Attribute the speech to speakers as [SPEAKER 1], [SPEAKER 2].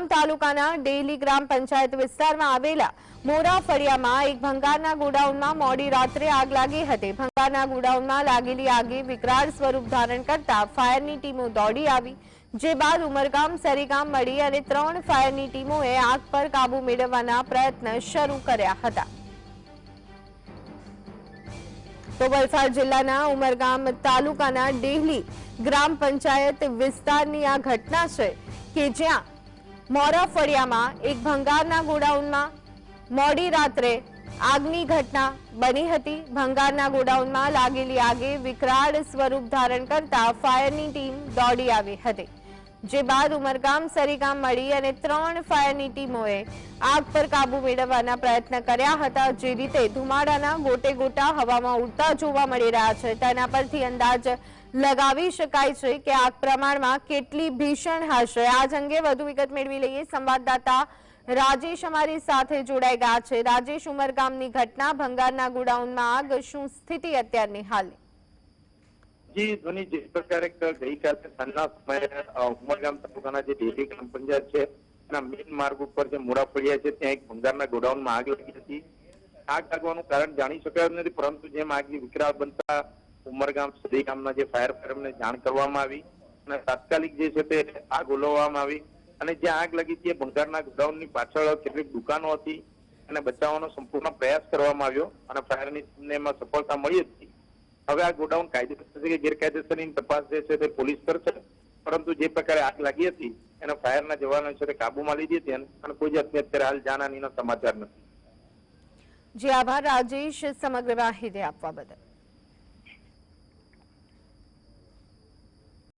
[SPEAKER 1] ઉમરગામ તાલુકાના ડેલી ગ્રામ પંચાયત વિસ્તારમાં આવેલા મોરા ફળિયામાં એક ભંગારના ગોડાઉનમાં મોડી રાત્રે આગ લાગી હતી। ભંગારના ગોડાઉનમાં લાગેલી આગે વિકરાળ સ્વરૂપ ધારણ કરતા ફાયરની ટીમો દોડી આવી, જે બાદ ઉમરગામ સરીગામ મળી અને 3 ફાયરની ટીમોએ આગ પર કાબુ મેળવવાના પ્રયત્ન શરૂ કર્યા હતા। તો વલસાડ જિલ્લાના ઉમરગામ તાલુકાના ડેલી ગ્રામ પંચાયત વિસ્તારની આ ઘટના છે કે જ્યાં મોરા ફળિયામાં એક ભંગારના ગોડાઉનમાં મોડી રાત્રે આગની ઘટના બની હતી। ભંગારના ગોડાઉનમાં લાગેલી આગે વિકરાળ સ્વરૂપ ધારણ કરતા ફાયરની ટીમ દોડી આવી હતી, જે બાદ ઉમરગામ સરીગામ મળી અને 3 ફાયરની ટીમોએ આગ પર કાબુ મેળવવાના પ્રયત્ન કર્યા હતા। જે રીતે ધુમાડાના ગોટે ગોટા હવામાં ઉડતા જોવા મળી રહ્યા છે, તેના પરથી અંદાજ લગાવી શકાય છે કે આગ પ્રમાણમાં કેટલી ભીષણ હશે। આજ અંગે વધુ વિગત મેળવી લઈએ। સંવાદદાતા રાજેશ અમારી સાથે જોડાઈ ગયા છે। રાજેશ, ઉમરગામની ઘટના, ભંગારના ગોડાઉનમાં આગ, શું સ્થિતિ અત્યારની હાલની?
[SPEAKER 2] જી ધ્વની, જે પ્રકારે ગઈકાલે સાંજના સમયે ઉમરગામ તાલુકાના જે ડેલી ગ્રામ પંચાયત છે એના મેઇન માર્ગ ઉપર જે મોરા ફળિયા છે ત્યાં એક ભંગારના ગોડાઉનમાં આગ લાગી હતી। આગ લાગવાનું કારણ જાણી શકાયું નથી, પરંતુ જેમ આગની વિકરાળ બનતા ઉમરગામ સરીગામના જે ફાયર ફાયરને જાણ કરવામાં આવી અને તાત્કાલિક જે છે તે આગ ઓલવવામાં આવી અને જ્યાં આગ લાગી તે ભંગારના ગોડાઉનની પાછળ કેટલીક દુકાનો હતી અને બચાવવાનો સંપૂર્ણ પ્રયાસ કરવામાં આવ્યો અને ફાયરની ટીમને એમાં સફળતા મળી હતી। હવે આ ગોડાઉન કાયદેસર કે ગેરકાયદેસરની તપાસ જે છે તે પોલીસ કરશે, પરંતુ જે પ્રકારે આગ લાગી હતી એના ફાયરના જવાનો છે તે કાબુમાં લીધી હતી અને કોઈ જાતની અત્યારે હાલ જાનહાનિના સમાચાર નથી।
[SPEAKER 1] જી આભાર રાજેશ, સમગ્ર માહિતી આપવા બદલ।